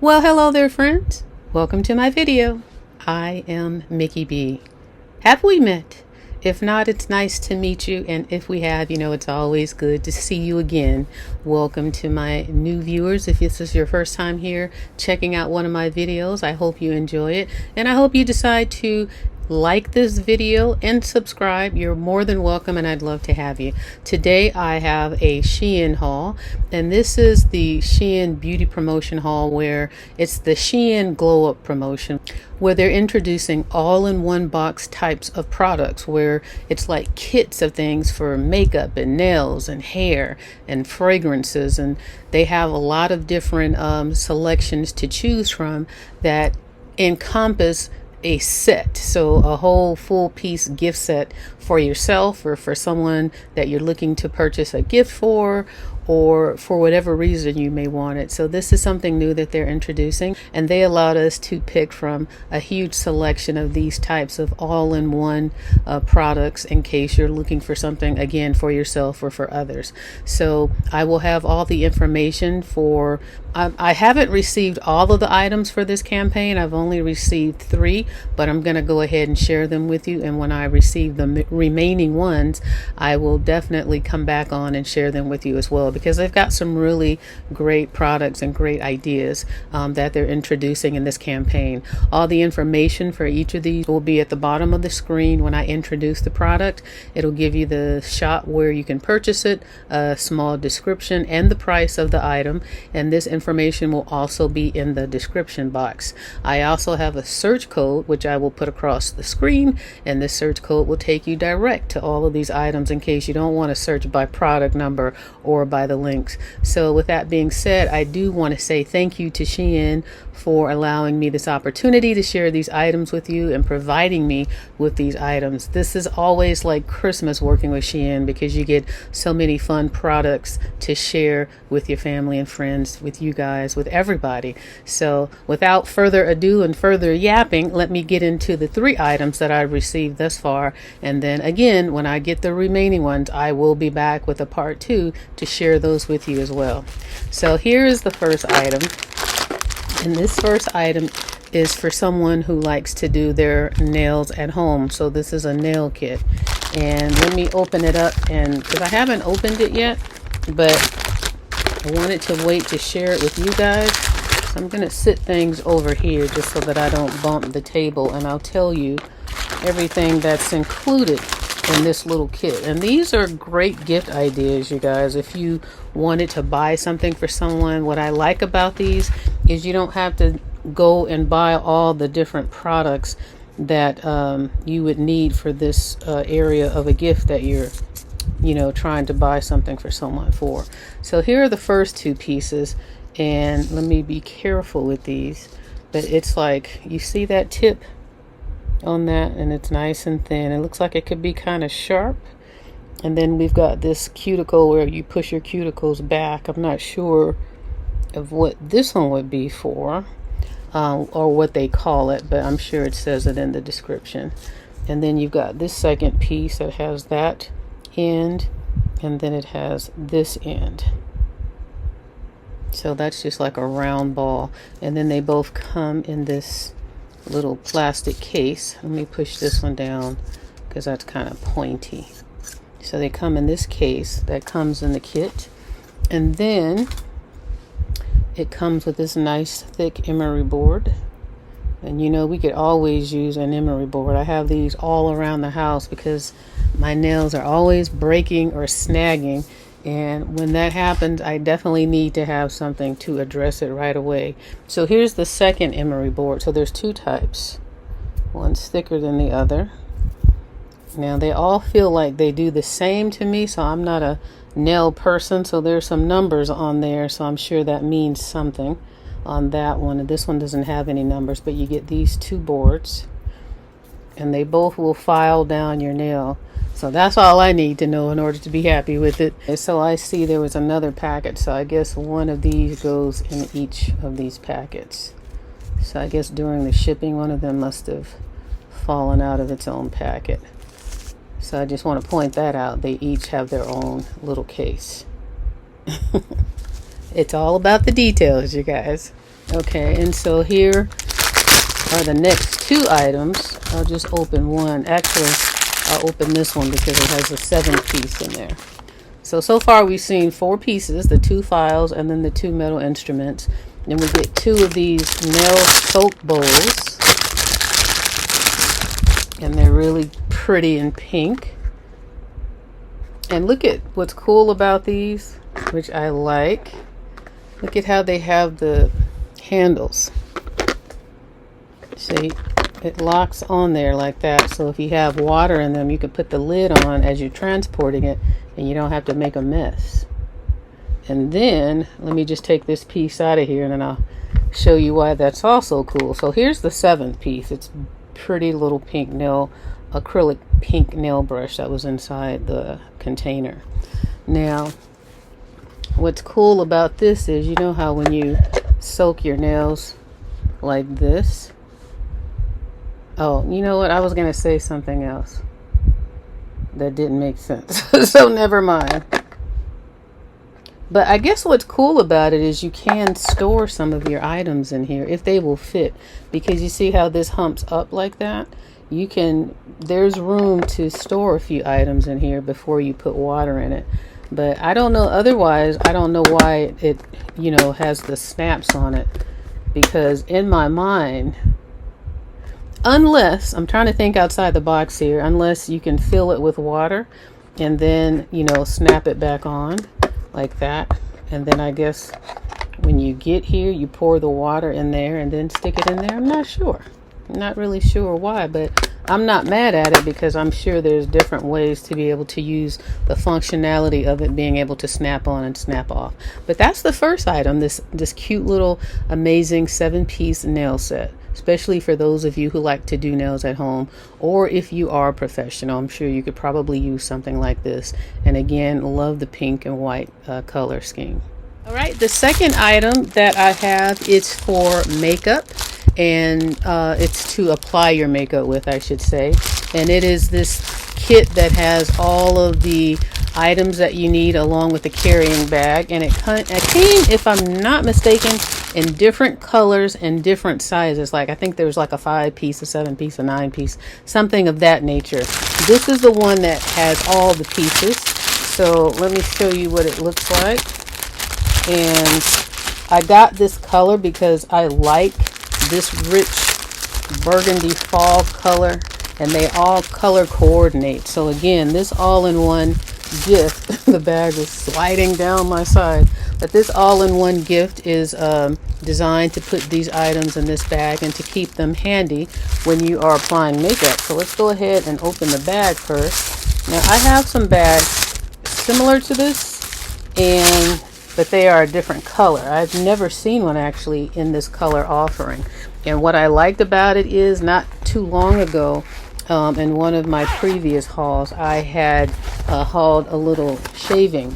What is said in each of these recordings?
Well, hello there, friends. Welcome to my video. I am Mickey B. Have we met? If not, it's nice to meet you. And if we have, it's always good to see you again. Welcome to my new viewers. If this is your first time here checking out one of my videos, I hope you enjoy it. And I hope you decide to like this video and subscribe. You're more than welcome, and I'd love to have you. Today I have a SHEIN haul, and this is the SHEIN beauty promotion haul, where it's the SHEIN glow up promotion, where they're introducing all-in-one box types of products, where it's like kits of things for makeup and nails and hair and fragrances, and they have a lot of different selections to choose from that encompass a set, so a whole full piece gift set for yourself or for someone that you're looking to purchase a gift for, or for whatever reason you may want it. So this is something new that they're introducing, and they allowed us to pick from a huge selection of these types of all-in-one products in case you're looking for something, again, for yourself or for others. So I will have all the information for I haven't received all of the items for this campaign. I've only received 3, but I'm going to go ahead and share them with you, and when I receive the remaining ones, I will definitely come back on and share them with you as well, because they've got some really great products and great ideas that they're introducing in this campaign. All the information for each of these will be at the bottom of the screen when I introduce the product. It'll give you the shop where you can purchase it, a small description, and the price of the item, and this information will also be in the description box. I also have a search code which I will put across the screen, and this search code will take you direct to all of these items in case you don't want to search by product number or by the links. So with that being said, I do want to say thank you to SHEIN for allowing me this opportunity to share these items with you and providing me with these items. This is always like Christmas working with SHEIN, because you get so many fun products to share with your family and friends, with you guys, with everybody. So without further ado and further yapping, let me get into the 3 items that I've received thus far, and then again when I get the remaining ones, I will be back with a part 2 to share those with you as well. So here is the first item, and this first item is for someone who likes to do their nails at home. So this is a nail kit, and let me open it up, and because I haven't opened it yet, but I wanted to wait to share it with you guys. So I'm gonna sit things over here just so that I don't bump the table, and I'll tell you everything that's included in this little kit. And these are great gift ideas, you guys, if you wanted to buy something for someone. What I like about these is you don't have to go and buy all the different products that you would need for this area of a gift that you're trying to buy something for someone for. So here are the first 2 pieces, and let me be careful with these, but it's like, you see that tip on that, and it's nice and thin. It looks like it could be kind of sharp. And then we've got this cuticle where you push your cuticles back. I'm not sure of what this one would be for, or what they call it, but I'm sure it says it in the description. And then you've got this second piece that has that end, and then it has this end. So that's just like a round ball, and then they both come in this little plastic case. Let me push this one down because that's kind of pointy. So they come in this case that comes in the kit, and then it comes with this nice thick emery board. And we could always use an emery board. I have these all around the house because my nails are always breaking or snagging, and when that happens, I definitely need to have something to address it right away. So here's the second emery board. So there's 2 types. One's thicker than the other. Now they all feel like they do the same to me, so I'm not a nail person, so there's some numbers on there, so I'm sure that means something on that one. And this one doesn't have any numbers, but you get these 2 boards, and they both will file down your nail. So that's all I need to know in order to be happy with it. And so I see there was another packet, so I guess one of these goes in each of these packets. So I guess during the shipping, one of them must have fallen out of its own packet. So I just want to point that out. They each have their own little case. It's all about the details, you guys. Okay, and so here are the next two items. I'll just open one. Actually, I'll open this one because it has a 7-piece in there. So far we've seen 4 pieces, the 2 files and then the 2 metal instruments. Then we get 2 of these nail soap bowls. And they're really pretty and pink. And look at what's cool about these, which I like. Look at how they have the handles. See, it locks on there like that. So if you have water in them, you can put the lid on as you're transporting it and you don't have to make a mess. And then let me just take this piece out of here and then I'll show you why that's also cool. So here's the 7th piece. It's pretty little pink nail, acrylic pink nail brush that was inside the container. Now, what's cool about this is, you know how when you soak your nails like this. Oh, you know what? I was going to say something else that didn't make sense. So never mind. But I guess what's cool about it is you can store some of your items in here if they will fit. Because you see how this humps up like that? You can, there's room to store a few items in here before you put water in it. But I don't know, otherwise, I don't know why it, you know, has the snaps on it. Because in my mind, unless, I'm trying to think outside the box here, unless you can fill it with water and then, you know, snap it back on like that. And then I guess when you get here, you pour the water in there and then stick it in there. I'm not sure. I'm not really sure why, but I'm not mad at it because I'm sure there's different ways to be able to use the functionality of it being able to snap on and snap off. But that's the first item, this cute little amazing 7-piece nail set, especially for those of you who like to do nails at home, or if you are a professional, I'm sure you could probably use something like this. And again, love the pink and white color scheme. All right, the second item that I have is for makeup. And it's to apply your makeup with, I should say. And it is this kit that has all of the items that you need along with the carrying bag. And it came, if I'm not mistaken, in different colors and different sizes. Like I think there's like a 5-piece, a 7-piece, a 9-piece, something of that nature. This is the one that has all the pieces. So let me show you what it looks like. And I got this color because I like this rich burgundy fall color, and they all color coordinate. So again, this all-in-one gift, the bag is sliding down my side, but this all-in-one gift is designed to put these items in this bag and to keep them handy when you are applying makeup. So let's go ahead and open the bag first. Now I have some bags similar to this, but they are a different color. I've never seen one actually in this color offering. And what I liked about it is, not too long ago, in one of my previous hauls, I had hauled a little shaving,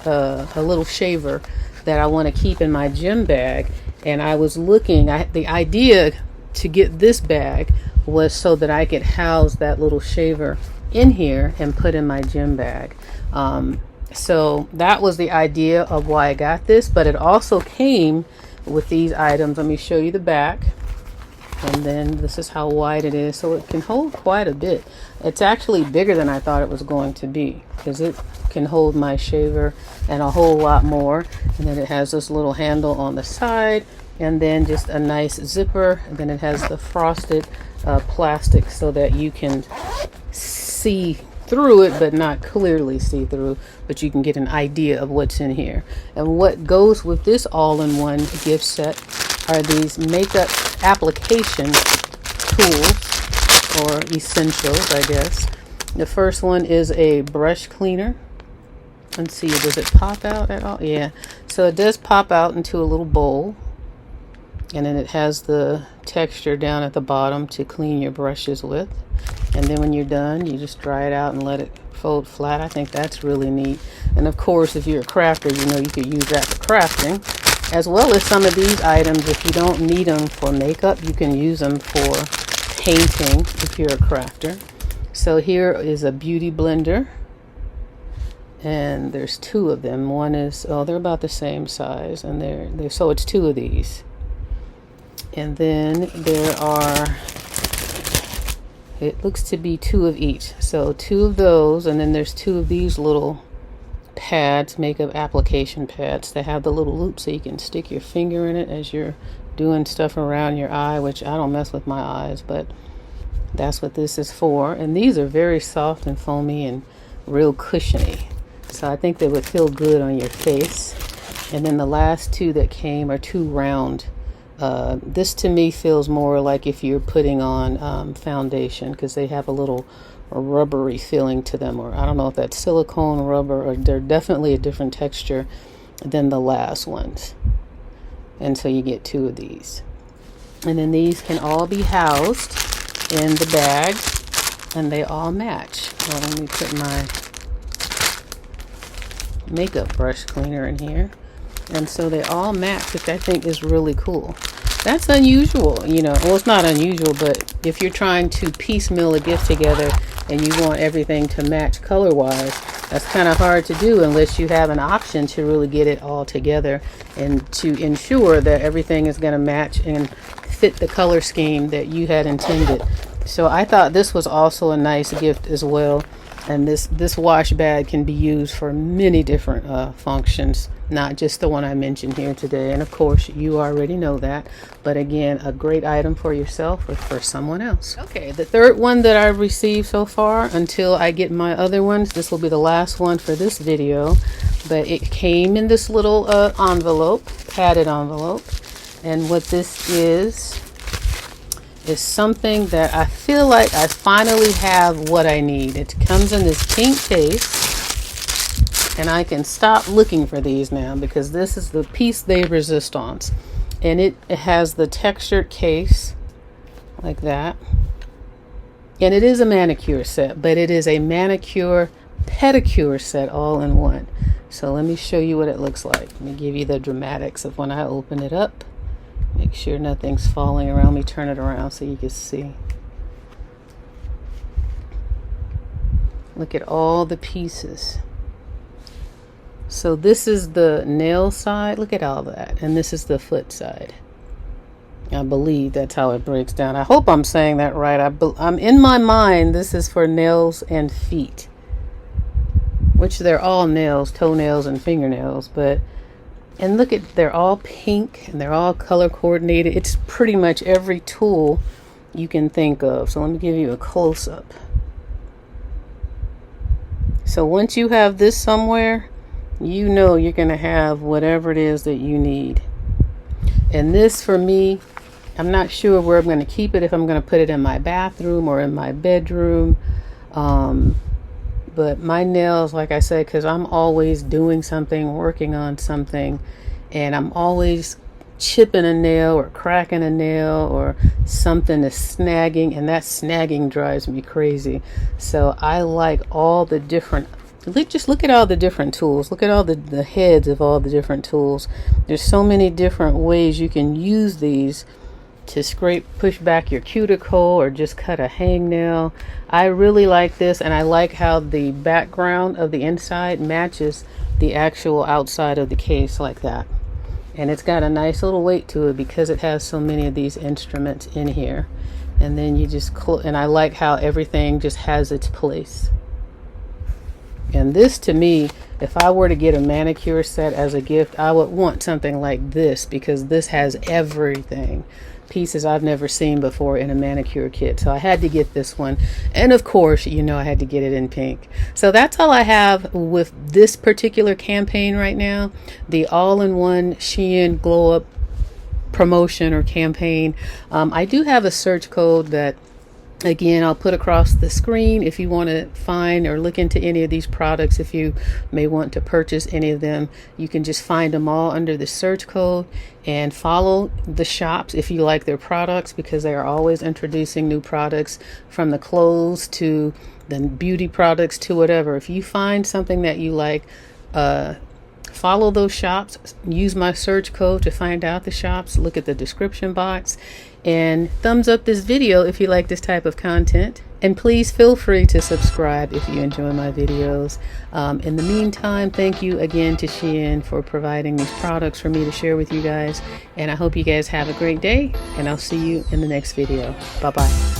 a little shaver that I want to keep in my gym bag. And I was looking, the idea to get this bag was so that I could house that little shaver in here and put in my gym bag. So that was the idea of why I got this, but it also came with these items. Let me show you the back. And then this is how wide it is, so it can hold quite a bit. It's actually bigger than I thought it was going to be, because it can hold my shaver and a whole lot more. And then it has this little handle on the side, and then just a nice zipper, and then it has the frosted plastic so that you can see through it, but not clearly see through, but you can get an idea of what's in here. And what goes with this all-in-one gift set are these makeup application tools, or essentials, I guess. The first one is a brush cleaner. Let's see, does it pop out at all? Yeah, so it does pop out into a little bowl, and then it has the texture down at the bottom to clean your brushes with. And then when you're done, you just dry it out and let it fold flat. I think that's really neat. And of course, if you're a crafter, you know you could use that for crafting, as well as some of these items. If you don't need them for makeup, you can use them for painting if you're a crafter. So here is a beauty blender, and there's two of them. One is, oh, they're about the same size, and they're so it's two of these. And then there are, it looks to be two of each, so two of those, and then there's two of these little pads, makeup application pads, that have the little loop so you can stick your finger in it as you're doing stuff around your eye, which I don't mess with my eyes, but that's what this is for. And these are very soft and foamy and real cushiony, so I think they would feel good on your face. And then the last two that came are two round. This to me feels more like if you're putting on foundation, because they have a little rubbery feeling to them, or I don't know if that's silicone rubber, or they're definitely a different texture than the last ones. And so you get two of these, and then these can all be housed in the bag, and they all match. Well, let me put my makeup brush cleaner in here, and so they all match, which I think is really cool. That's unusual, you know. Well, it's not unusual, but if you're trying to piecemeal a gift together and you want everything to match color wise, that's kind of hard to do unless you have an option to really get it all together and to ensure that everything is going to match and fit the color scheme that you had intended. So I thought this was also a nice gift as well. And this wash bag can be used for many different functions, not just the one I mentioned here today. And of course, you already know that. But again, a great item for yourself or for someone else. Okay, the third one that I've received so far, until I get my other ones, this will be the last one for this video. But it came in this little envelope, padded envelope. And what this is something that I feel like I finally have what I need. It comes in this pink case, and I can stop looking for these now because this is the piece de resistance, and it has the textured case like that. And it is a manicure set, but it is a manicure pedicure set all in one. So let me show you what it looks like. Let me give you the dramatics of when I open it up. Make sure nothing's falling around me. Turn it around so you can see. Look at all the pieces. So this is the nail side. Look at all that. And this is the foot side. I believe that's how it breaks down. I hope I'm saying that right. I'm in my mind, this is for nails and feet, which they're all nails, toenails and fingernails, but and look at, they're all pink and they're all color coordinated. It's pretty much every tool you can think of. So let me give you a close-up. So once you have this somewhere, you know you're going to have whatever it is that you need. And this for me, I'm not sure where I'm going to keep it, if I'm going to put it in my bathroom or in my bedroom. But my nails, like I said, because I'm always doing something, working on something, and I'm always chipping a nail or cracking a nail or something is snagging, and that snagging drives me crazy. So I like all the different, just look at all the different tools. Look at all the heads of all the different tools. There's so many different ways you can use these to scrape, push back your cuticle, or just cut a hangnail. I really like this, and I like how the background of the inside matches the actual outside of the case like that. And it's got a nice little weight to it because it has so many of these instruments in here. And then you just and I like how everything just has its place. And this, to me, if I were to get a manicure set as a gift, I would want something like this, because this has everything. Pieces I've never seen before in a manicure kit. So I had to get this one. And of course, you know, I had to get it in pink. So that's all I have with this particular campaign right now. The all-in-one SHEIN glow up promotion or campaign. I do have a search code that, again, I'll put across the screen if you want to find or look into any of these products. If you may want to purchase any of them, you can just find them all under the search code and follow the shops if you like their products, because they are always introducing new products, from the clothes to the beauty products to whatever. If you find something that you like, Follow those shops. Use my search code to find out the shops. Look at the description box. And thumbs up this video if you like this type of content. And please feel free to subscribe if you enjoy my videos. In the meantime, thank you again to SHEIN for providing these products for me to share with you guys. And I hope you guys have a great day. And I'll see you in the next video. Bye-bye.